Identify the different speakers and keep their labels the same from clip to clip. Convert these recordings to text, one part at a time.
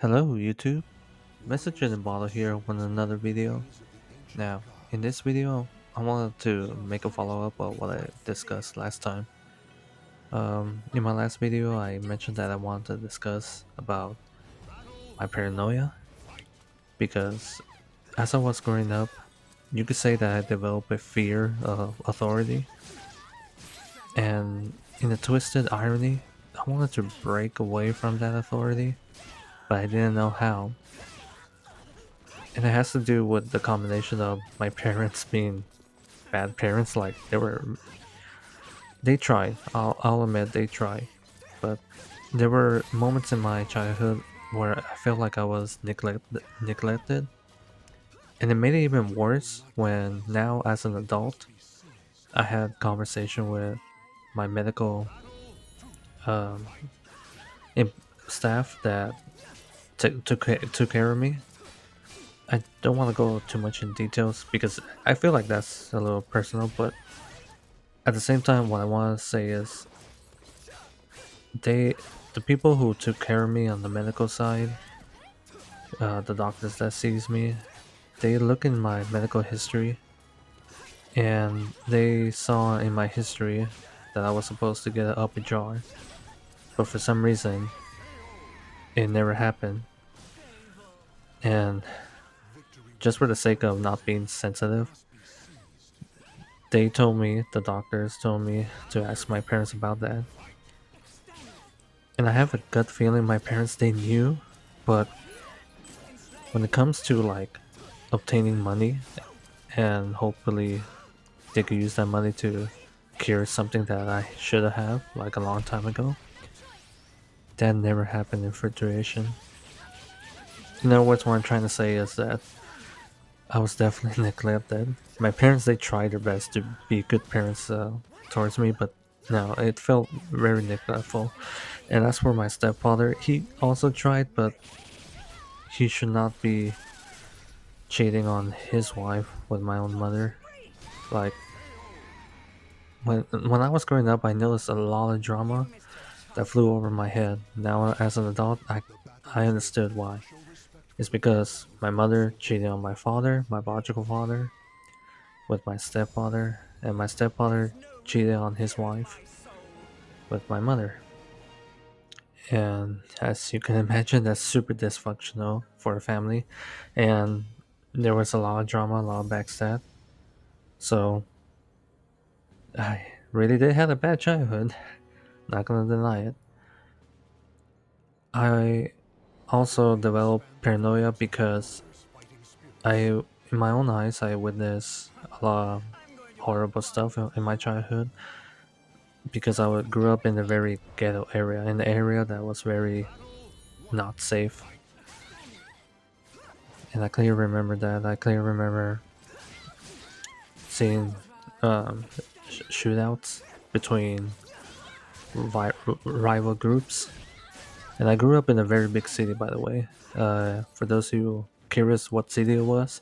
Speaker 1: Hello YouTube, Message in the Bottle here with another video. Now, in this video, I wanted to make a follow-up of what I discussed last time. In my last video, I mentioned that I wanted to discuss about my paranoia because as I was growing up, you could say that I developed a fear of authority, and in a twisted irony, I wanted to break away from that authority, but I didn't know how. And it has to do with the combination of my parents being bad parents. Like they tried. I'll admit they tried, but there were moments in my childhood where I felt like I was neglected, and it made it even worse when now as an adult I had conversation with my medical um, im- staff that took care of me. I don't want to go too much in details because I feel like that's a little personal, but at the same time, what I want to say is they, the people who took care of me on the medical side, the doctors that sees me, they look in my medical history and they saw in my history that I was supposed to get an upper jaw, but for some reason it never happened. And just for the sake of not being sensitive, they told me, the doctors told me to ask my parents about that. And I have a gut feeling my parents they knew, but when it comes to like obtaining money and hopefully they could use that money to cure something that I should have like a long time ago, that never happened in fruition. In other words, what I'm trying to say is that I was definitely neglected. My parents they tried their best to be good parents towards me, but no, it felt very neglectful. And as for my stepfather, he also tried, but he should not be cheating on his wife with my own mother. Like when I was growing up, I noticed a lot of drama that flew over my head. Now, as an adult, I understood why. It's because my mother cheated on my father, my biological father, with my stepfather, and my stepfather cheated on his wife with my mother. And as you can imagine, that's super dysfunctional for a family. And there was a lot of drama, a lot of backstab. So I really did have a bad childhood. Not gonna deny it. I also developed paranoia because in my own eyes, I witnessed a lot of horrible stuff in my childhood because grew up in a very ghetto area, in an area that was very not safe. And I clearly remember that. I clearly remember seeing um, shootouts between rival groups. And I grew up in a very big city, by the way. For those who curious what city it was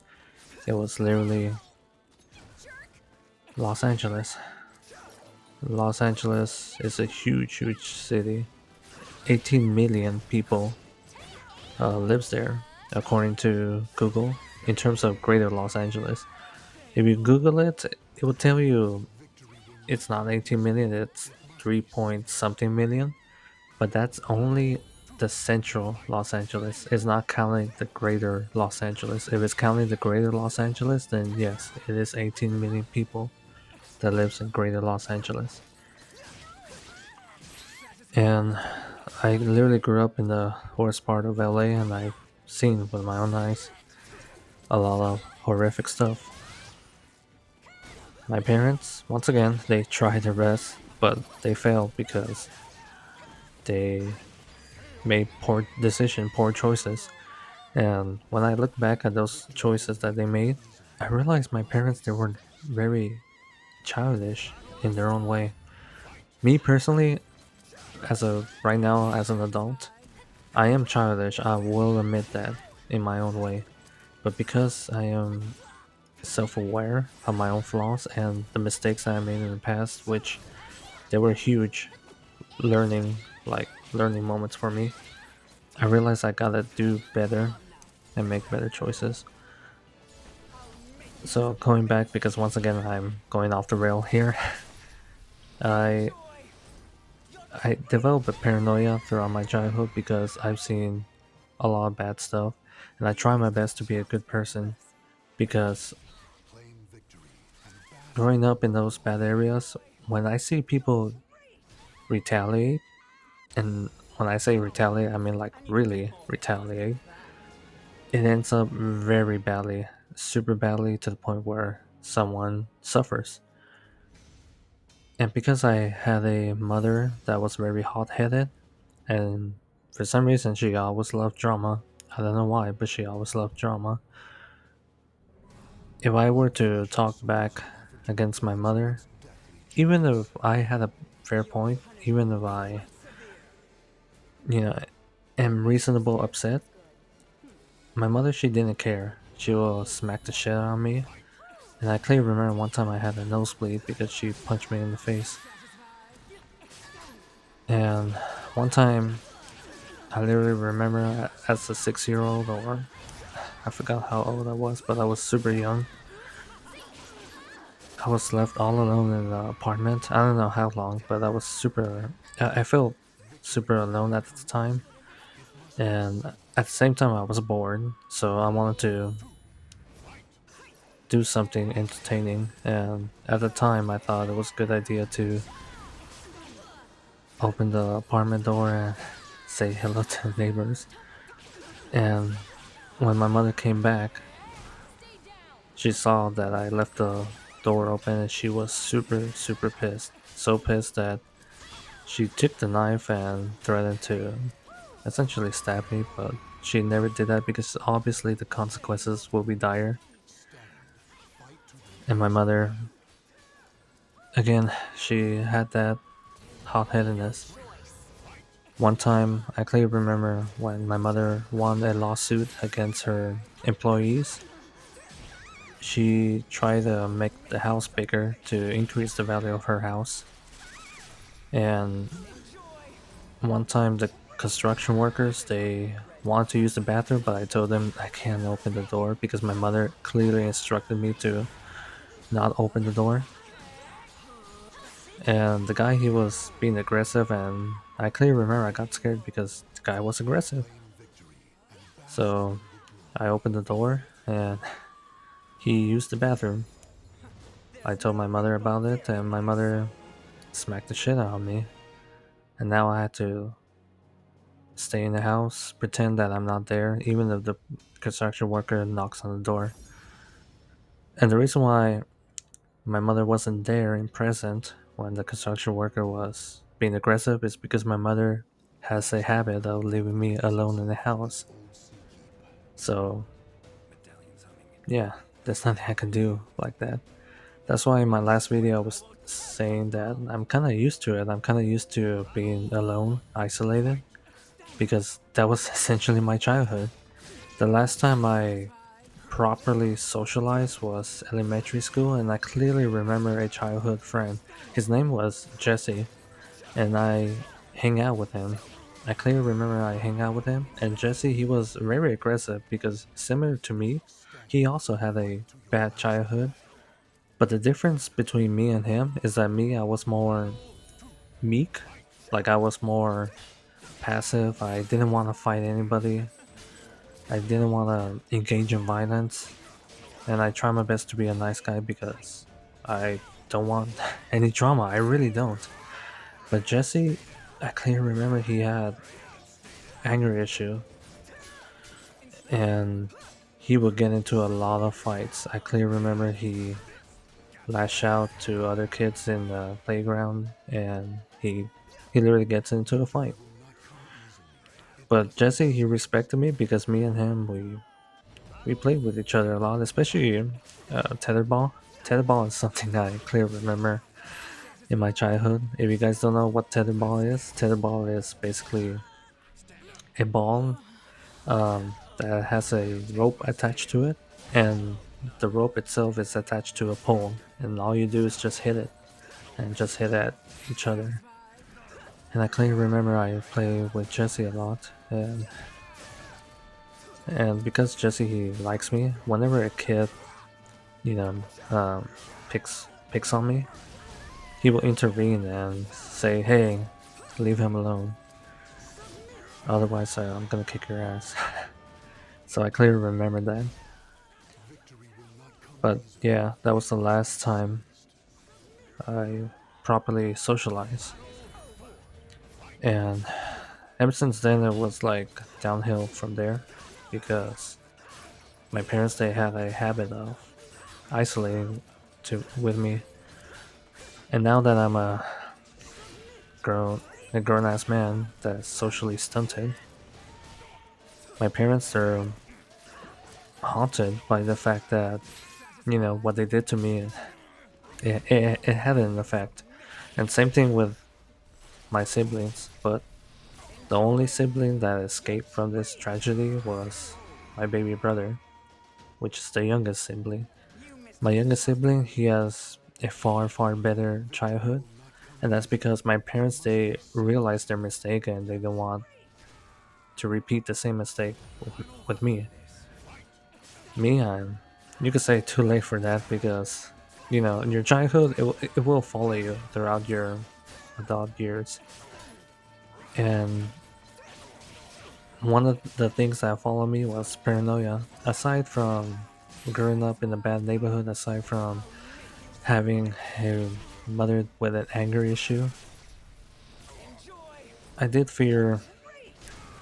Speaker 1: literally Los Angeles. Los Angeles is a huge, huge city. 18 million people lives there, according to Google. In terms of Greater Los Angeles, if you Google it, it will tell you it's not 18 million. It's 3 point something million. But that's only the central Los Angeles. It's not counting the Greater Los Angeles. If it's counting the Greater Los Angeles, then yes, it is 18 million people that lives in Greater Los Angeles. And I literally grew up in the worst part of LA, and I've seen with my own eyes a lot of horrific stuff. My parents, once again, they tried their best, but they failed because they made poor choices. And when I look back at those choices that they made, I realized my parents they were very childish in their own way. Me personally, as of right now, as an adult, I am childish. I will admit that in my own way. But because I am self-aware of my own flaws and the mistakes I made in the past, which they were huge learning learning moments for me, I realized I gotta do better and make better choices. So going back, because once again I'm going off the rail here, I I developed a paranoia throughout my childhood because I've seen a lot of bad stuff, and I try my best to be a good person because growing up in those bad areas, when I see people retaliate, and when I say retaliate, I mean like really retaliate, it ends up very badly, super badly to the point where someone suffers. And because I had a mother that was very hot headed, and for some reason she always loved drama, I don't know why, but she always loved drama. If I were to talk back against my mother, even if I had a fair point, even if I, you know, am reasonable upset, my mother, she didn't care. She will smack the shit out of me. And I clearly remember one time I had a nosebleed because she punched me in the face. And one time, I literally remember as a 6 year old, or I forgot how old I was, but I was super young. I was left all alone in the apartment. I don't know how long, but I was super. I felt super alone at the time, and at the same time, I was bored. So I wanted to do something entertaining. And at the time, I thought it was a good idea to open the apartment door and say hello to the neighbors. And when my mother came back, she saw that I left the door open, and she was super, super pissed. So pissed that she took the knife and threatened to essentially stab me, but she never did that because obviously the consequences will be dire. And my mother, again, she had that hot headedness. One time, I clearly remember when my mother won a lawsuit against her employees. She tried to make the house bigger to increase the value of her house. And one time, the construction workers, they wanted to use the bathroom, but I told them I can't open the door because my mother clearly instructed me to not open the door. And the guy, he was being aggressive, and I clearly remember I got scared because the guy was aggressive. So I opened the door and he used the bathroom. I told my mother about it, and my mother smacked the shit out of me. And now I had to stay in the house, pretend that I'm not there, even if the construction worker knocks on the door. And the reason why my mother wasn't there and present when the construction worker was being aggressive is because my mother has a habit of leaving me alone in the house. So, yeah, there's nothing I can do like that. That's why in my last video I was saying that I'm kind of used to it. I'm kind of used to being alone, isolated, because that was essentially my childhood. The last time I properly socialized was elementary school, and I clearly remember a childhood friend. His name was Jesse, and I hang out with him. I clearly remember I hang out with him, and Jesse, he was very aggressive because similar to me, he also had a bad childhood. But the difference between me and him is that me, I was more meek, like I was more passive. I didn't want to fight anybody. I didn't want to engage in violence, and I try my best to be a nice guy because I don't want any drama. I really don't. But Jesse, I clearly remember he had anger issue, and he would get into a lot of fights. I clearly remember he lashed out to other kids in the playground, and he literally gets into a fight. But Jesse, he respected me because me and him, we played with each other a lot, especially tetherball. Tetherball is something I clearly remember in my childhood. If you guys don't know what tetherball is basically a ball that has a rope attached to it, and the rope itself is attached to a pole, and all you do is just hit it and just hit at each other. And I clearly remember I play with Jesse a lot, and because Jesse he likes me, whenever a kid, you know, picks on me, he will intervene and say, "Hey, leave him alone. Otherwise, I'm gonna kick your ass." So I clearly remember that. But yeah, that was the last time I properly socialized, and ever since then it was like downhill from there, because my parents they had a habit of isolating to with me, and now that I'm grown a grown ass man that's socially stunted, my parents are haunted by the fact that what they did to me. It had an effect, and same thing with my siblings. But the only sibling that escaped from this tragedy was my baby brother, which is the youngest sibling. My youngest sibling, he has a far, far better childhood, and that's because my parents they realized their mistake and they don't want to repeat the same mistake with me. Me, you could say too late for that because in your childhood it will follow you throughout your adult years, and one of the things that followed me was paranoia. Aside from growing up in a bad neighborhood, aside from having a mother with an anger issue, I did fear,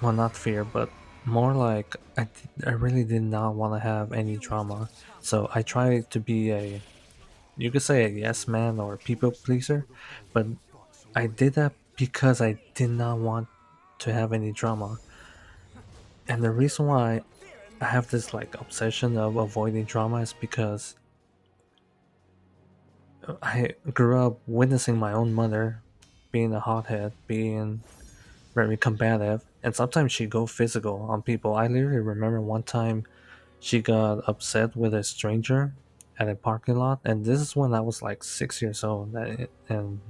Speaker 1: well, not fear, but more like I really did not want to have any drama. So I tried to be you could say a yes man or people pleaser, but I did that because I did not want to have any drama. And the reason why I have this like obsession of avoiding drama is because I grew up witnessing my own mother being a hothead, being very combative, and sometimes she go physical on people. I literally remember one time she got upset with a stranger at a parking lot, and this is when I was like 6 years old, and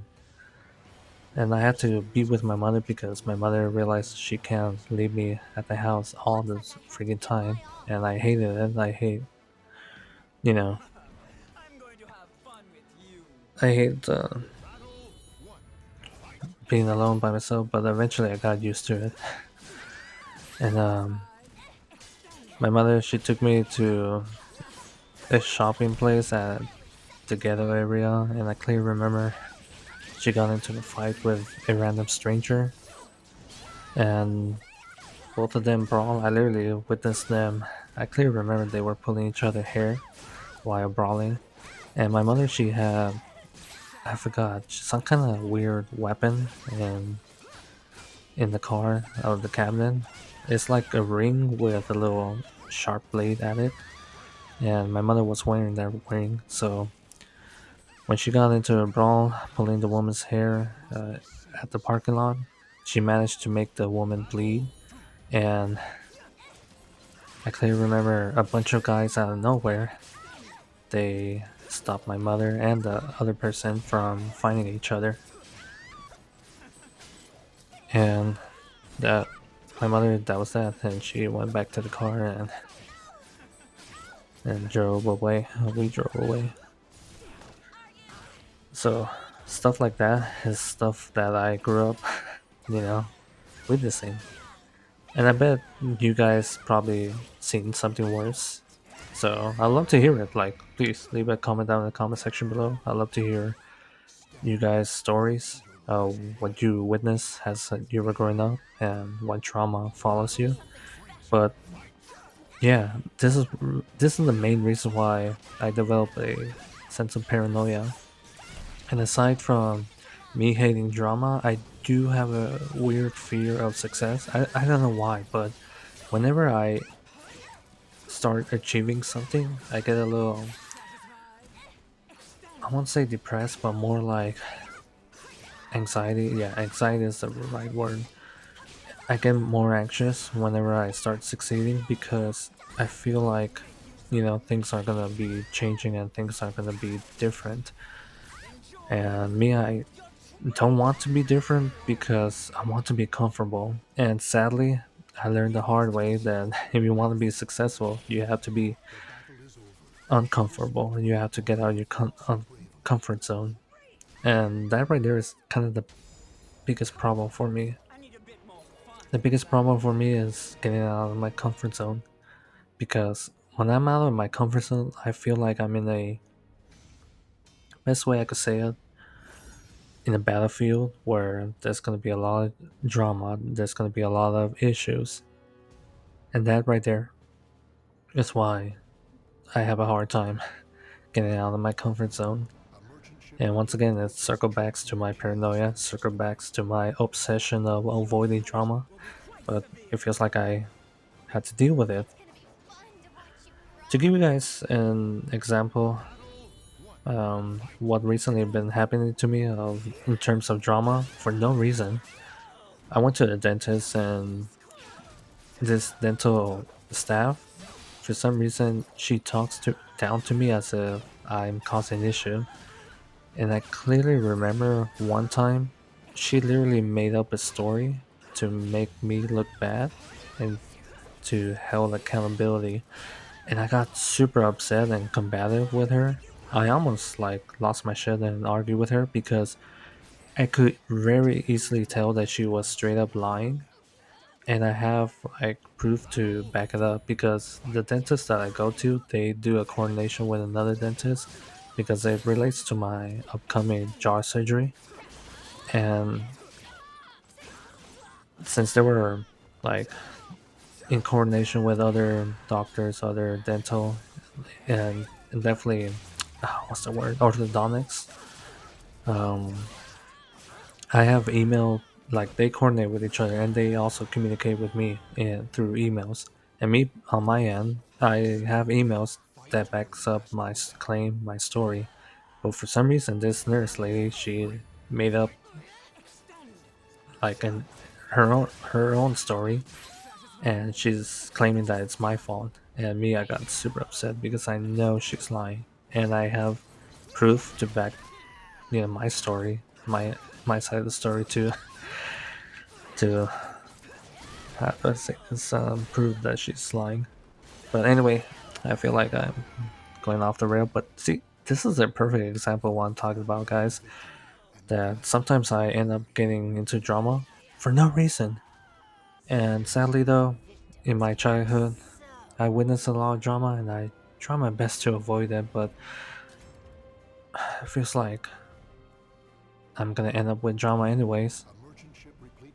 Speaker 1: I had to be with my mother because my mother realized she can't leave me at the house all this freaking time, and I hated it. You know, I hate being alone by myself, but eventually I got used to it. And my mother, she took me to a shopping place at the ghetto area, and I clearly remember she got into a fight with a random stranger, and both of them brawl. I literally witnessed them. I clearly remember they were pulling each other hair while brawling, and my mother, she had, I forgot, some kind of weird weapon in the car of the cabinet. It's like a ring with a little sharp blade at it, and my mother was wearing that ring. So when she got into a brawl, pulling the woman's hair at the parking lot, she managed to make the woman bleed. And I clearly remember a bunch of guys out of nowhere. They stopped my mother and the other person from fighting each other, and that my mother, that was that, and she went back to the car and drove away. We drove away. So stuff like that is stuff that I grew up, you know, witnessing. And I bet you guys probably seen something worse. So I'd love to hear it. Like, please leave a comment down in the comment section below. I'd love to hear you guys' stories, what you witnessed as you were growing up, and what trauma follows you. But yeah, this is the main reason why I developed a sense of paranoia. And aside from me hating drama, I do have a weird fear of success. I don't know why, but whenever I start achieving something, I get a little, I won't say depressed, but more like anxiety. Yeah, anxiety is the right word. I get more anxious whenever I start succeeding because I feel like, things are gonna be changing and things are gonna be different. And me, don't want to be different because I want to be comfortable. And sadly, I learned the hard way that if you want to be successful, you have to be uncomfortable and you have to get out of your comfort zone. And that right there is kind of the biggest problem for me. The biggest problem for me is getting out of my comfort zone because when I'm out of my comfort zone, I feel like I'm in a best way I could say it in a battlefield where there's going to be a lot of drama, there's going to be a lot of issues, and that right there is why I have a hard time getting out of my comfort zone. And once again, it circle backs to my paranoia, circle backs to my obsession of avoiding drama, but it feels like I had to deal with it. To give you guys an example, what recently been happening to me of in terms of drama for no reason. I went to the dentist and this dental staff, for some reason, she talks to down to me as if I'm causing issue. And I clearly remember one time she literally made up a story to make me look bad and to hold accountability. And I got super upset and combative with her. I almost like lost my shit and argued with her because I could very easily tell that she was straight up lying, and I have like proof to back it up because the dentist that I go to, they do a coordination with another dentist because it relates to my upcoming jaw surgery. And since they were like in coordination with other doctors, other dental, and definitely, what's the word, orthodontics. Um, I have email, like they coordinate with each other and they also communicate with me through emails. And me on my end, I have emails that backs up my claim, my story. But for some reason, this nurse lady, she made up like her own story, and she's claiming that it's my fault. And me, I got super upset because I know she's lying, and I have proof to back my story, my side of the story to have us prove that she's lying. But anyway, I feel like I'm going off the rail. But see, this is a perfect example of what I'm talking about, guys. That sometimes I end up getting into drama for no reason. And sadly, though, in my childhood, I witnessed a lot of drama and I try my best to avoid it. But it feels like I'm gonna end up with drama anyways.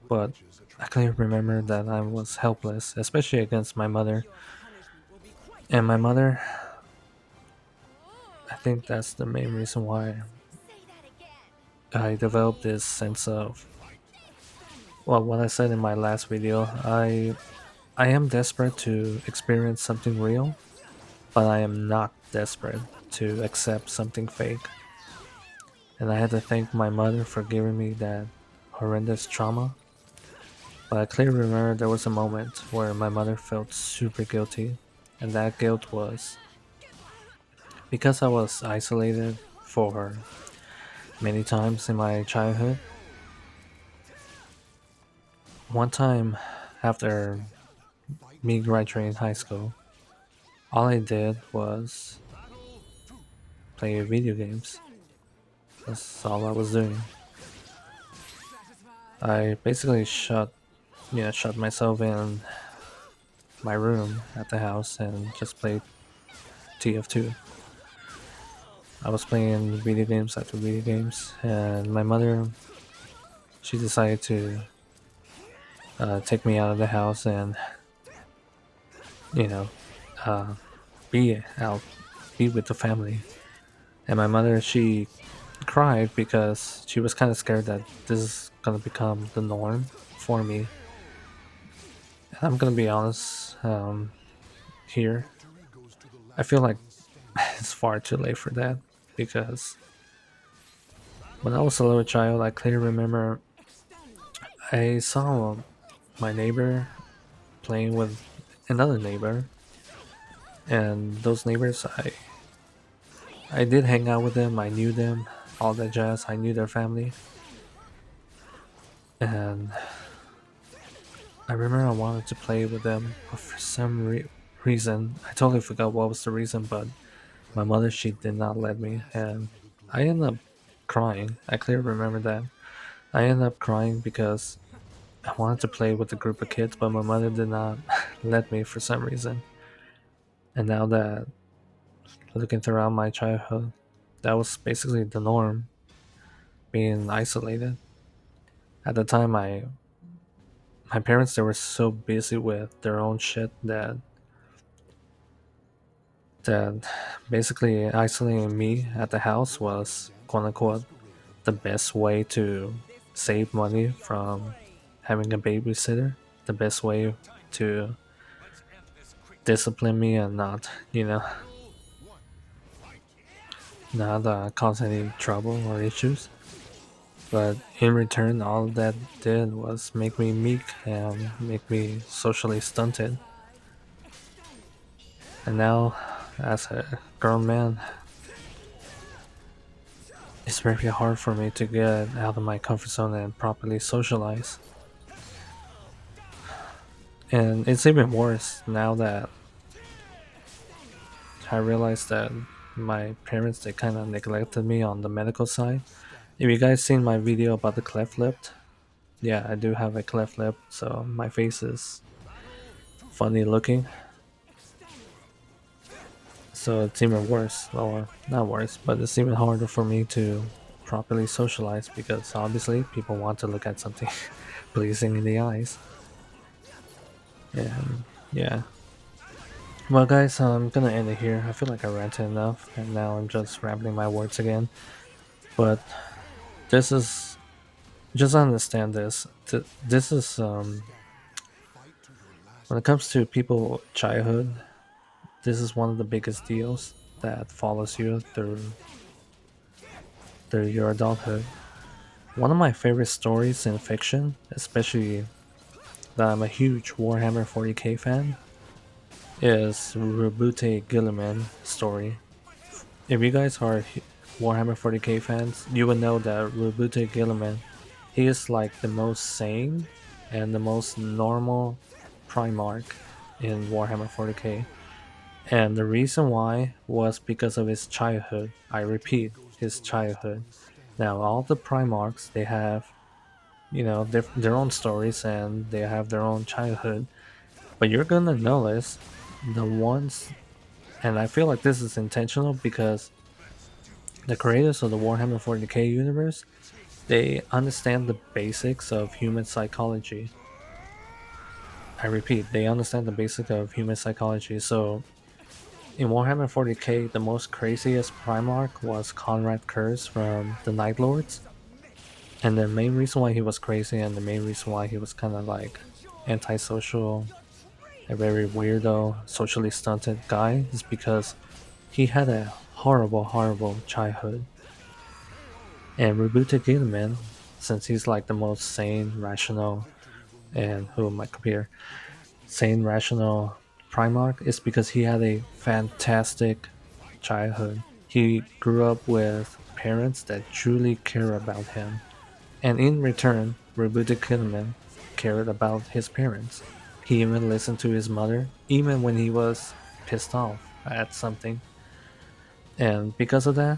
Speaker 1: But I clearly remember that I was helpless, especially against my mother. And my mother, I think that's the main reason why I developed this sense of, well, what I said in my last video. I am desperate to experience something real, but I am not desperate to accept something fake. And I had to thank my mother for giving me that horrendous trauma. But I clearly remember there was a moment where my mother felt super guilty, and that guilt was because I was isolated for many times in my childhood. One time after me graduating high school, all I did was play video games. That's all I was doing. I basically shut myself in my room at the house and just played TF2. I was playing video games after video games, and my mother, she decided to take me out of the house and you know uh, be out, be with the family. And my mother, she cried because she was kind of scared that this is gonna become the norm for me. And I'm gonna be honest, here. I feel like it's far too late for that because when I was a little child, I clearly remember I saw my neighbor playing with another neighbor, and those neighbors, I did hang out with them. I knew them, all that jazz. I knew their family, and I remember I wanted to play with them, but for some reason, I totally forgot what was the reason, but my mother, she did not let me, and I ended up crying. I clearly remember that. I ended up crying because I wanted to play with a group of kids, but my mother did not let me for some reason. And now that looking throughout my childhood, that was basically the norm, being isolated. At the time, my parents, they were so busy with their own shit that basically isolating me at the house was quote unquote the best way to save money from having a babysitter, the best way to discipline me and not, not cause any trouble or issues. But in return, all that did was make me meek and make me socially stunted. And now, as a grown man, it's very hard for me to get out of my comfort zone and properly socialize. And it's even worse now that I realized that my parents, they kind of neglected me on the medical side. If you guys seen my video about the cleft lip, yeah, I do have a cleft lip, so my face is funny looking. So it's even worse, or not worse, but it's even harder for me to properly socialize because obviously people want to look at something pleasing in the eyes. And yeah. Well, guys, I'm gonna end it here. I feel like I ranted enough, and now I'm just rambling my words again. But this is just understand this. This is when it comes to people childhood. This is one of the biggest deals that follows you through your adulthood. One of my favorite stories in fiction, especially that I'm a huge Warhammer 40k fan, is Reboot Gilliman story. If you guys are Warhammer 40k fans, you will know that Reboot Gilliman, he is like the most sane and the most normal Primarch in Warhammer 40k. And the reason why was because of his childhood. I repeat, his childhood. Now, all the Primarchs, they have, their own stories and they have their own childhood. But you're gonna notice the ones, and I feel like this is intentional because the creators of the Warhammer 40k universe, they understand the basics of human psychology. I repeat, they understand the basics of human psychology. So in Warhammer 40k, the most craziest Primarch was Conrad Curse from the Night Lords. And the main reason why he was crazy and the main reason why he was kind of like antisocial, a very weirdo, socially stunted guy is because he had a horrible, horrible childhood. And Rebooted Gilman, since he's like the most sane, rational, and who am I compare? Sane, rational Primarch is because he had a fantastic childhood. He grew up with parents that truly care about him. And in return, Rebooted Gilman cared about his parents. He even listened to his mother, even when he was pissed off at something. And because of that,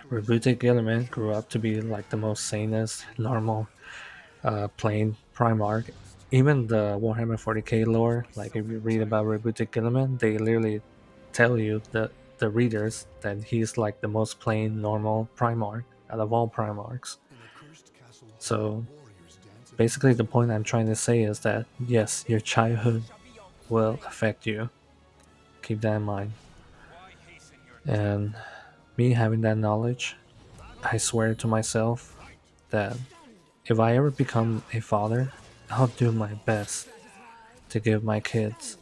Speaker 1: Rebooted Gilliman grew up to be like the most sanest, normal, plain Primarch. Even the Warhammer 40k lore, like if you read about Rebooted Gilliman, they literally tell you that the readers that he's like the most plain, normal Primarch out of all Primarchs. So basically, the point I'm trying to say is that yes, your childhood will affect you. Keep that in mind. And me having that knowledge, I swear to myself that if I ever become a father, I'll do my best to give my kids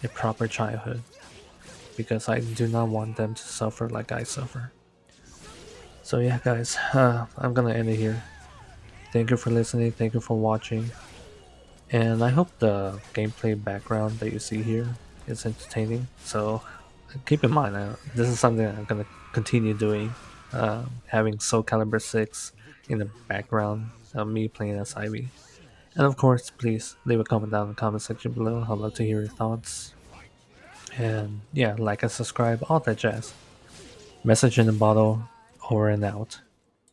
Speaker 1: a proper childhood because I do not want them to suffer like I suffer. So, yeah, guys, I'm gonna end it here. Thank you for listening, thank you for watching, and I hope the gameplay background that you see here is entertaining. So, keep in mind, this is something I'm gonna continue doing. Having Soul Calibur 6 in the background of me playing as Ivy. And of course, please leave a comment down in the comment section below. I'd love to hear your thoughts. And yeah, like and subscribe, all that jazz. Message in the bottle, over and out.